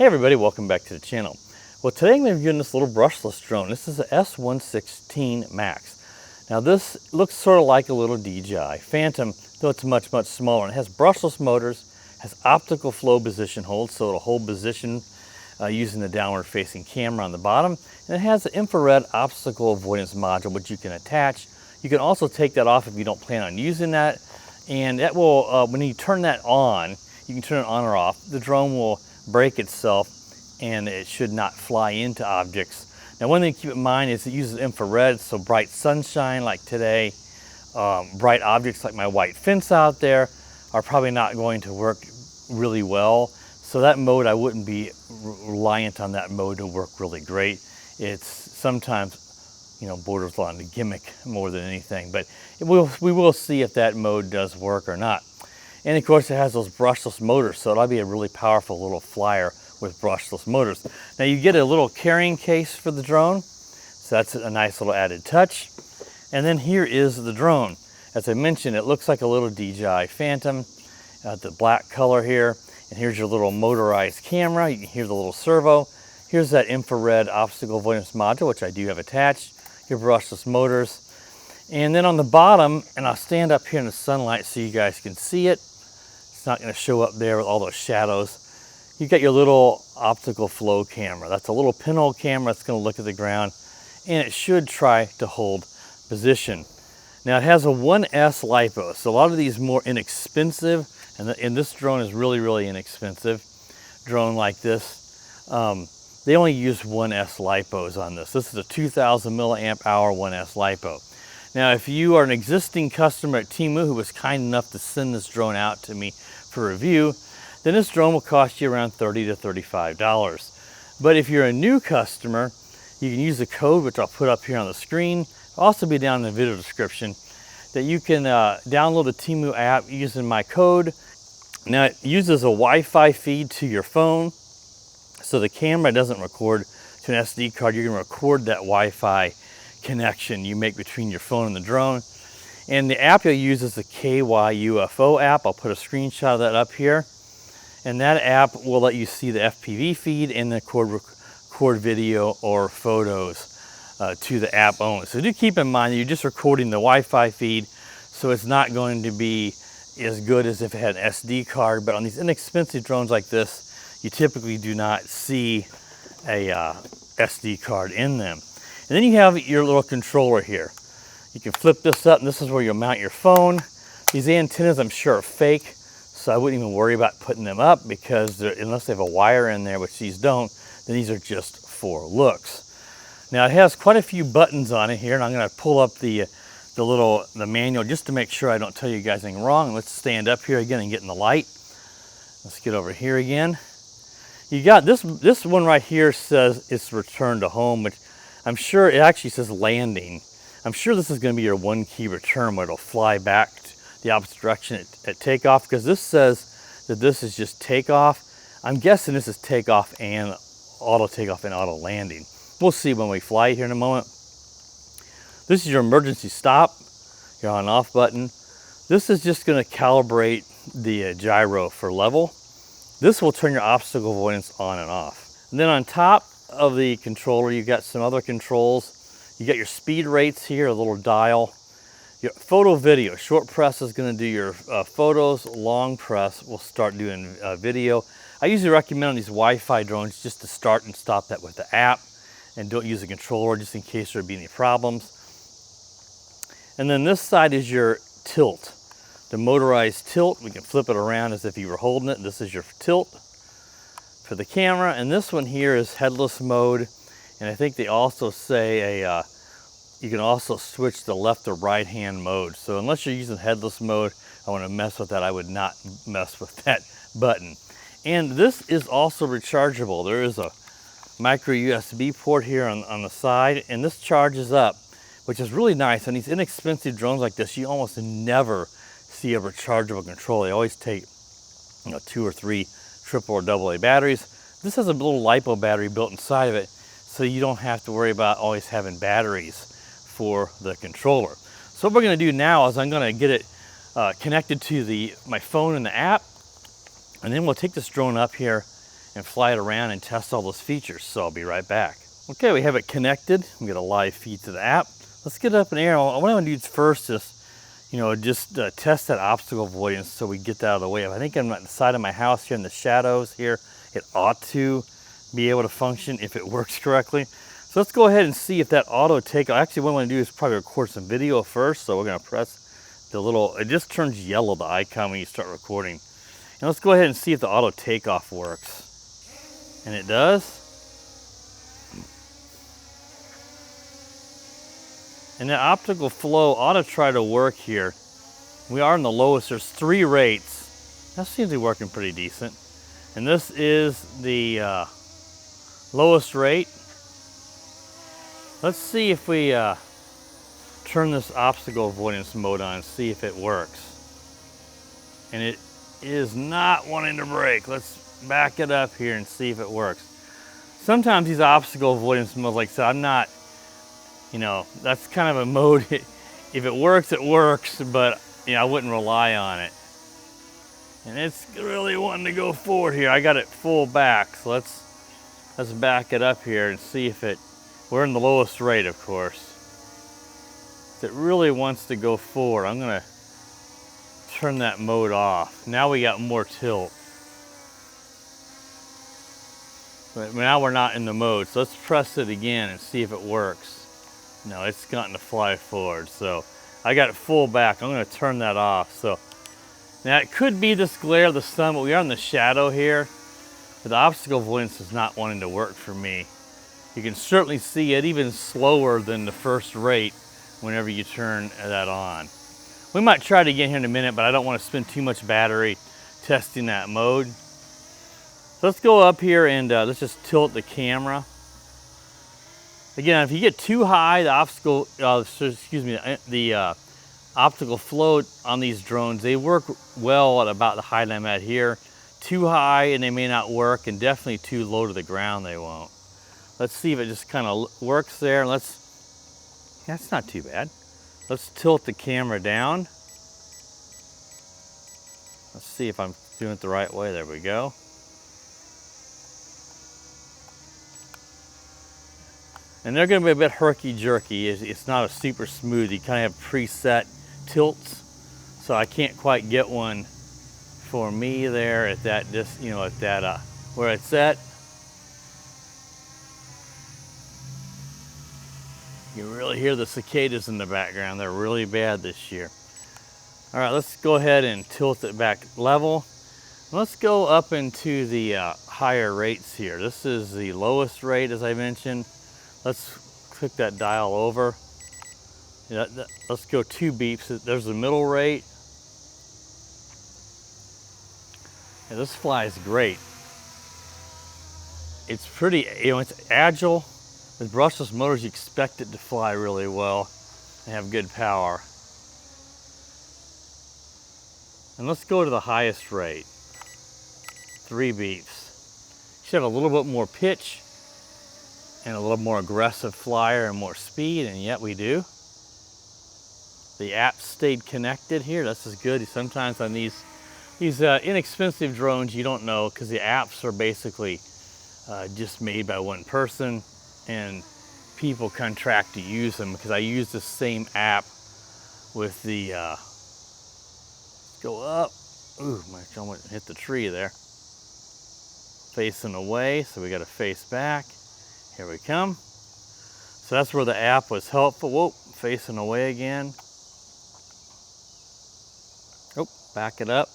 Hey everybody, welcome back to the channel. Well, today I'm going to be reviewing this little brushless drone. This is the S116 Max. Now this looks sort of like a little DJI Phantom, though it's much smaller. And it has brushless motors, has optical flow position hold, so it'll hold position using the downward facing camera on the bottom. And it has an infrared obstacle avoidance module which you can attach. You can also take that off if you don't plan on using that. And that will, when you turn that on, you can turn it on or off. The drone will break itself and it should not fly into objects. Now, one thing to keep in mind is it uses infrared, so bright sunshine like today, bright objects like my white fence out there are probably not going to work really well. So that mode, I wouldn't be reliant on that mode to work really great. It's sometimes, borders on the gimmick more than anything, but we will see if that mode does work or not. And of course it has those brushless motors, so it'll be a really powerful little flyer with brushless motors. Now you get a little carrying case for the drone, so that's a nice little added touch. And then here is the drone. As I mentioned, it looks like a little DJI Phantom, the black color here. And here's your little motorized camera. You can hear the little servo. Here's that infrared obstacle avoidance module, which I do have attached. Your brushless motors. And then on the bottom, and I'll stand up here in the sunlight so you guys can see it. It's not going to show up there with all those shadows. You've got your little optical flow camera. That's a little pinhole camera that's going to look at the ground, and it should try to hold position. Now it has a 1S LiPo, so a lot of these more inexpensive, and this drone is really inexpensive. Drone like this, they only use 1S LiPos on this. This is a 2000 milliamp hour 1S LiPo. Now, if you are an existing customer at Temu who was kind enough to send this drone out to me for review, then this drone will cost you around $30 to $35. But if you're a new customer, you can use the code, which I'll put up here on the screen. It'll also be down in the video description, that you can download the Temu app using my code. Now, it uses a Wi-Fi feed to your phone, so the camera doesn't record to an SD card. You're going to record that Wi-Fi connection you make between your phone and the drone. And the app you'll use is the KYUFO app. I'll put a screenshot of that up here. And that app will let you see the FPV feed and the record video or photos to the app only. So do keep in mind that you're just recording the Wi-Fi feed, so it's not going to be as good as if it had an SD card. But on these inexpensive drones like this, you typically do not see a SD card in them. And then you have your little controller here. You can flip this up, and this is where you'll mount your phone. These antennas, I'm sure, are fake, so I wouldn't even worry about putting them up, because unless they have a wire in there, which these don't, then these are just for looks. Now, it has quite a few buttons on it here, and I'm going to pull up the manual just to make sure I don't tell you guys anything wrong. Let's stand up here again and get in the light. Let's get over here again. You got this one right here says it's return to home, which I'm sure it actually says landing. I'm sure this is going to be your one key return, where it'll fly back the opposite direction at takeoff, because this says that this is just takeoff. I'm guessing this is takeoff and auto takeoff and auto landing. We'll see when we fly here in a moment. This is your emergency stop, your on and off button. This is just going to calibrate the gyro for level. This will turn your obstacle avoidance on and off. And then on top of the controller, you've got some other controls. You got your speed rates here, a little dial. Your photo video, short press is going to do your photos, long press will start doing video. I usually recommend on these Wi-Fi drones just to start and stop that with the app, and don't use a controller just in case there'd be any problems. And then this side is your tilt, the motorized tilt. We can flip it around as if you were holding it. This is your tilt for the camera, and this one here is headless mode. And I think they also say you can also switch the left or right hand mode. So unless you're using headless mode, I want to mess with that. I would not mess with that button. And this is also rechargeable. There is a micro USB port here on the side, and this charges up, which is really nice. On these inexpensive drones like this, you almost never see a rechargeable controller. They always take 2 or 3 triple or AA batteries. This has a little LiPo battery built inside of it, so you don't have to worry about always having batteries for the controller. So what we're going to do now is I'm going to get it connected to my phone and the app, and then we'll take this drone up here and fly it around and test all those features. So I'll be right back. Okay, we have it connected. We got a live feed to the app. Let's get it up in the air. What I want to do first is, just test that obstacle avoidance so we get that out of the way. If I think I'm on the side of my house here in the shadows here, it ought to be able to function if it works correctly. So let's go ahead and see if that auto takeoff. Actually, what I want to do is probably record some video first. So we're going to press the little, it just turns yellow, the icon, when you start recording. And let's go ahead and see if the auto takeoff works. And it does. And that optical flow ought to try to work here. We are in the lowest, there's 3 rates. That seems to be working pretty decent. And this is the lowest rate. Let's see if we turn this obstacle avoidance mode on and see if it works. And it is not wanting to brake. Let's back it up here and see if it works. Sometimes these obstacle avoidance modes, like I said, I'm not, that's kind of a mode. If it works, but I wouldn't rely on it. And it's really wanting to go forward here. I got it full back, so let's back it up here and see if we're in the lowest rate, of course. If it really wants to go forward, I'm gonna turn that mode off. Now we got more tilt. But now we're not in the mode, so let's press it again and see if it works. No, it's gotten to fly forward, so I got it full back. I'm gonna turn that off. So now it could be this glare of the sun, but we are in the shadow here. But the obstacle avoidance is not wanting to work for me. You can certainly see it even slower than the first rate whenever you turn that on. We might try it again here in a minute, but I don't want to spend too much battery testing that mode. So let's go up here and let's just tilt the camera. Again, if you get too high, the optical flow on these drones, they work well at about the height I'm at here. Too high and they may not work, and definitely too low to the ground they won't. Let's see if it just kind of works there. That's not too bad. Let's tilt the camera down. Let's see if I'm doing it the right way. There we go. And they're going to be a bit herky-jerky. It's not a super smooth. You kind of have preset tilts, so I can't quite get one for me there at that, where it's at. You can really hear the cicadas in the background. They're really bad this year. All right, let's go ahead and tilt it back level. Let's go up into the higher rates here. This is the lowest rate, as I mentioned. Let's click that dial over. Let's go 2 beeps. There's the middle rate. Yeah, this flies great. It's pretty, it's agile. With brushless motors, you expect it to fly really well and have good power. And let's go to the highest rate. 3 beeps. Should have a little bit more pitch and a little more aggressive flyer and more speed, and yet we do. The app stayed connected here. This is good. Sometimes on these inexpensive drones, you don't know, because the apps are basically just made by one person, and people contract to use them, because I use the same app with the go up. Ooh, I almost hit the tree there. Facing away, so we got to face back. Here we come. So that's where the app was helpful. Whoa, facing away again. Oh, back it up.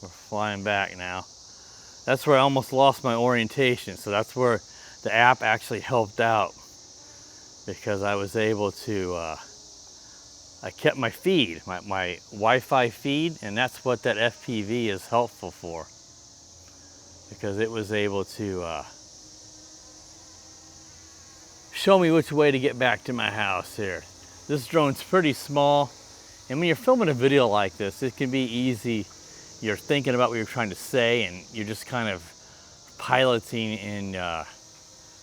We're flying back now. That's where I almost lost my orientation. So that's where the app actually helped out, because I was able to, I kept my feed, my Wi-Fi feed, and that's what that FPV is helpful for, because it was able to show me which way to get back to my house here. This drone's pretty small, and when you're filming a video like this, it can be easy. You're thinking about what you're trying to say, and you're just kind of piloting in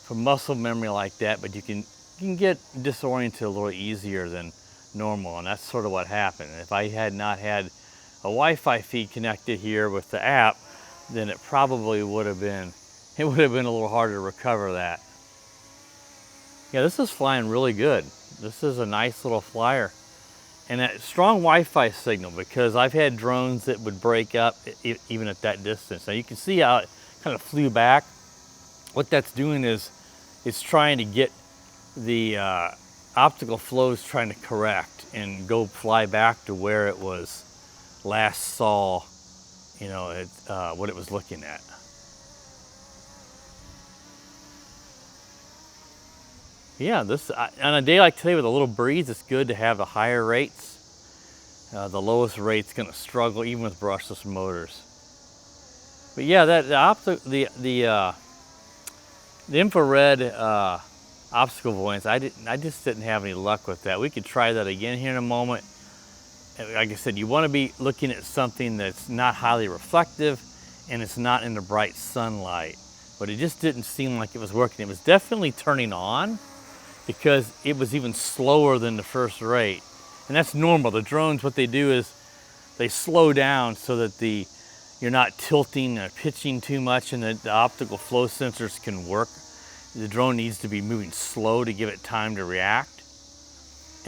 from muscle memory like that, but you can get disoriented a little easier than normal, and that's sort of what happened. If I had not had a Wi-Fi feed connected here with the app, then it probably would have been, a little harder to recover that. Yeah, this is flying really good. This is a nice little flyer. And that strong Wi-Fi signal, because I've had drones that would break up even at that distance. Now you can see how it kind of flew back. What that's doing is it's trying to get the optical flows trying to correct and go fly back to where it was last saw, you know, what it was looking at. Yeah, this on a day like today with a little breeze, it's good to have the higher rates. The lowest rate's going to struggle even with brushless motors. But yeah, the infrared obstacle avoidance, I just didn't have any luck with that. We could try that again here in a moment. Like I said, you want to be looking at something that's not highly reflective and it's not in the bright sunlight. But it just didn't seem like it was working. It was definitely turning on because it was even slower than the first rate. And that's normal. The drones, what they do is they slow down so that you're not tilting or pitching too much, and the optical flow sensors can work. The drone needs to be moving slow to give it time to react.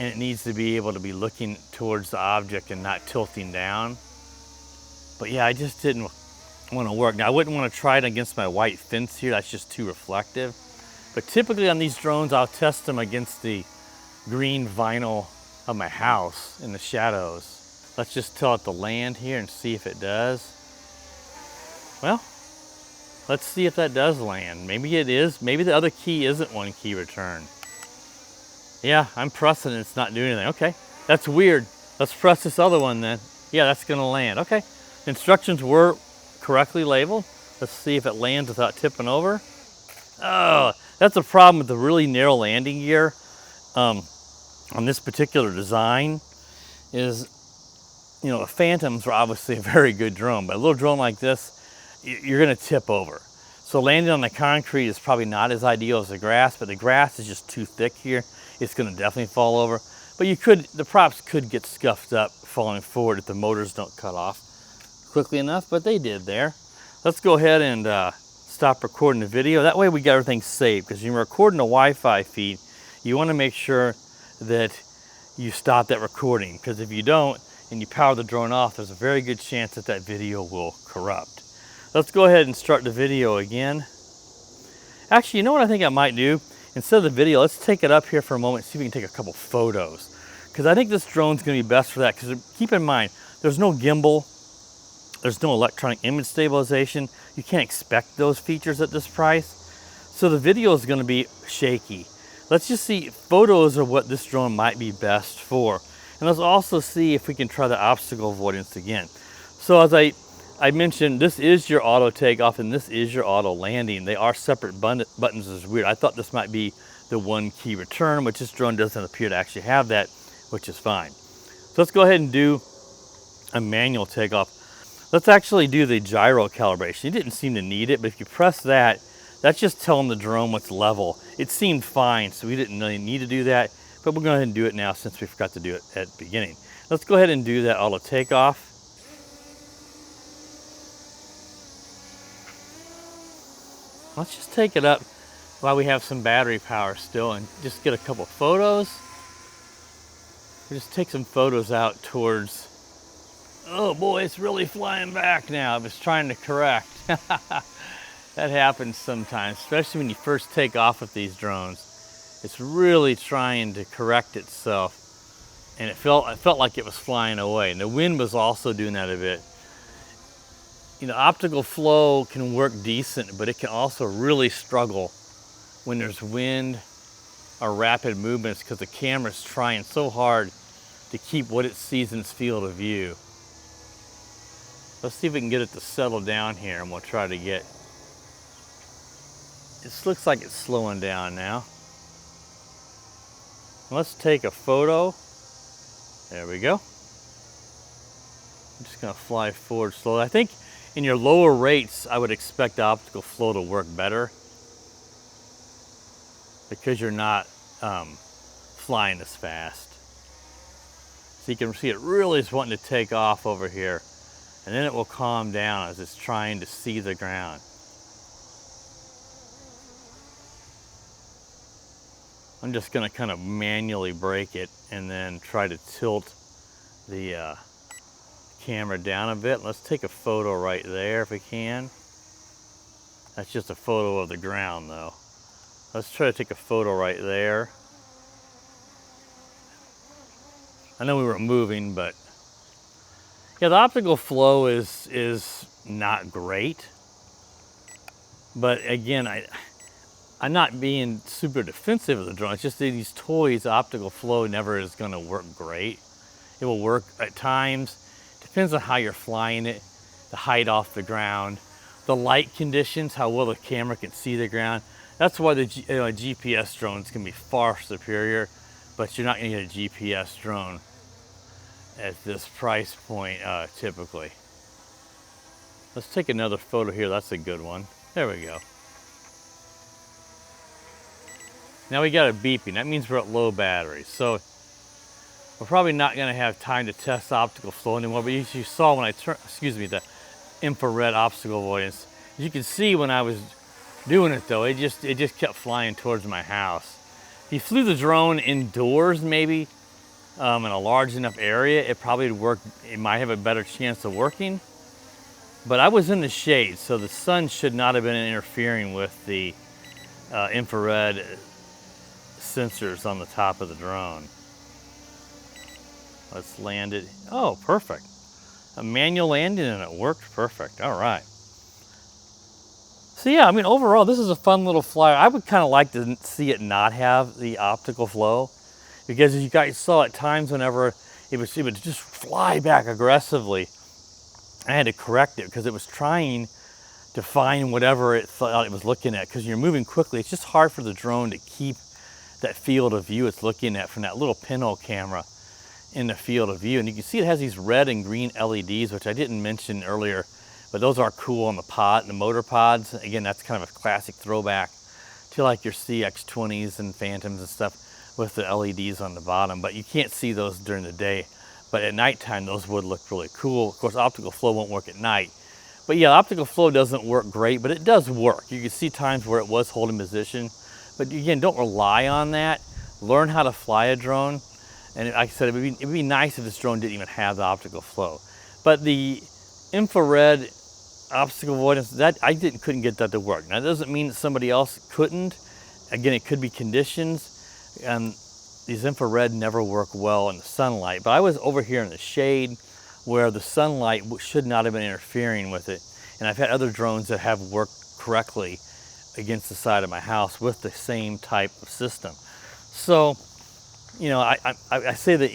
And it needs to be able to be looking towards the object and not tilting down. But yeah, I just didn't want to work. Now I wouldn't want to try it against my white fence here. That's just too reflective. But typically on these drones, I'll test them against the green vinyl of my house in the shadows. Let's just tell it to land here and see if it does. Well, let's see if that does land. Maybe it is. Maybe the other key isn't one key return. Yeah, I'm pressing and it's not doing anything. Okay, that's weird. Let's press this other one then. Yeah, that's gonna land. Okay, the instructions were correctly labeled. Let's see if it lands without tipping over. Oh, that's a problem with the really narrow landing gear on this particular design is, you know, the Phantoms are obviously a very good drone, but a little drone like this, you're gonna tip over. So landing on the concrete is probably not as ideal as the grass, but the grass is just too thick here. It's gonna definitely fall over. But the props could get scuffed up falling forward if the motors don't cut off quickly enough, but they did there. Let's go ahead and stop recording the video. That way we got everything saved, because when you're recording a Wi-Fi feed, you wanna make sure that you stop that recording, because if you don't and you power the drone off, there's a very good chance that that video will corrupt. Let's go ahead and start the video again. Actually, you know what I think I might do? Instead of the video, let's take it up here for a moment and see if we can take a couple photos. Because I think this drone's gonna be best for that, because keep in mind, there's no gimbal, there's no electronic image stabilization. You can't expect those features at this price. So the video is gonna be shaky. Let's just see, photos are what this drone might be best for. And let's also see if we can try the obstacle avoidance again. So as I mentioned, this is your auto takeoff and this is your auto landing. They are separate buttons. Is weird. I thought this might be the one key return, which this drone doesn't appear to actually have that, which is fine. So let's go ahead and do a manual takeoff. Let's actually do the gyro calibration. You didn't seem to need it, but if you press that, that's just telling the drone what's level. It seemed fine, so we didn't really need to do that, but we're going to go ahead and do it now since we forgot to do it at the beginning. Let's go ahead and do that auto takeoff. Let's just take it up while we have some battery power still and just get a couple photos. We'll just take some photos out towards, oh boy, it's really flying back now. I was trying to correct. That happens sometimes, especially when you first take off with these drones. It's really trying to correct itself, and it felt like it was flying away. And the wind was also doing that a bit. You know, optical flow can work decent, but it can also really struggle when there's wind or rapid movements, because the camera's trying so hard to keep what it sees in its field of view. Let's see if we can get it to settle down here, and we'll try to get. This looks like it's slowing down now. Let's take a photo. There we go. I'm just gonna fly forward slowly. I think in your lower rates, I would expect the optical flow to work better because you're not flying as fast. So you can see it really is wanting to take off over here and then it will calm down as it's trying to see the ground. I'm just going to kind of manually brake it and then try to tilt the camera down a bit. Let's take a photo right there if we can. That's just a photo of the ground though. Let's try to take a photo right there. I know we were moving, but yeah, the optical flow is not great. But again, I'm not being super defensive of the drone. It's just that these toys, optical flow never is going to work great. It will work at times. Depends on how you're flying it, the height off the ground, the light conditions, how well the camera can see the ground. That's why the GPS drones can be far superior, but you're not going to get a GPS drone at this price point typically. Let's take another photo here. That's a good one. There we go. Now we got a beeping. That means we're at low battery. So we're probably not going to have time to test optical flow anymore. But as you saw when I turned, the infrared obstacle avoidance. As you can see when I was doing it though, it just kept flying towards my house. If you flew the drone indoors, maybe in a large enough area, it probably would work. It might have a better chance of working. But I was in the shade, so the sun should not have been interfering with the infrared sensors on the top of the drone. Let's land it. Oh, perfect. A manual landing and it worked perfect. All right. So yeah, I mean, overall, this is a fun little flyer. I would kind of like to see it not have the optical flow, because as you guys saw at times whenever it would just fly back aggressively. I had to correct it because it was trying to find whatever it thought it was looking at, because you're moving quickly. It's just hard for the drone to keep that field of view it's looking at from that little pinhole camera in the field of view. And you can see it has these red and green LEDs, which I didn't mention earlier, but those are cool on the pod, the motor pods. Again, that's kind of a classic throwback to like your CX-20s and Phantoms and stuff with the LEDs on the bottom, but you can't see those during the day. But at nighttime, those would look really cool. Of course, optical flow won't work at night. But yeah, optical flow doesn't work great, but it does work. You can see times where it was holding position. But again, don't rely on that. Learn how to fly a drone. And like I said, it'd be nice if this drone didn't even have the optical flow. But the infrared obstacle avoidance, that I couldn't get that to work. Now, that doesn't mean that somebody else couldn't. Again, it could be conditions. And these infrared never work well in the sunlight. But I was over here in the shade where the sunlight should not have been interfering with it. And I've had other drones that have worked correctly against the side of my house with the same type of system. So, you know, I say that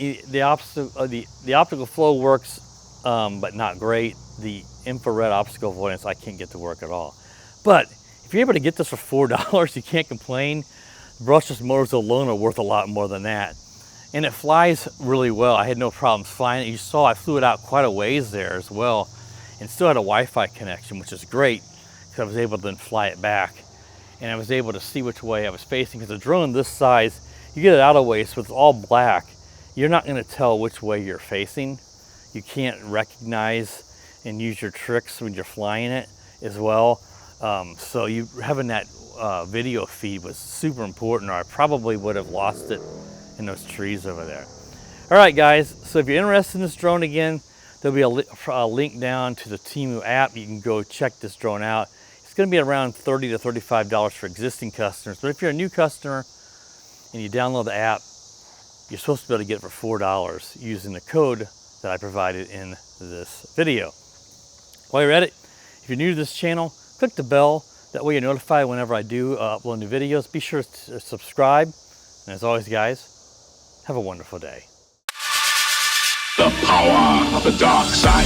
the optical flow works, but not great. The infrared obstacle avoidance, I can't get to work at all. But if you're able to get this for $4, you can't complain. Brushless motors alone are worth a lot more than that. And it flies really well. I had no problems flying it. You saw I flew it out quite a ways there as well, and still had a Wi-Fi connection, which is great because I was able to then fly it back. And I was able to see which way I was facing, because a drone this size, you get it out of ways, so it's all black. You're not going to tell which way you're facing. You can't recognize and use your tricks when you're flying it as well. So you having that video feed was super important, or I probably would have lost it in those trees over there. All right, guys, so if you're interested in this drone, again, there'll be a link down to the Temu app. You can go check this drone out. It's going to be around $30 to $35 for existing customers, but if you're a new customer and you download the app, you're supposed to be able to get it for $4 using the code that I provided in this video. While you're at it, if you're new to this channel, click the bell. That way you're notified whenever I do upload new videos. Be sure to subscribe. And as always, guys, have a wonderful day. The power of the dark side.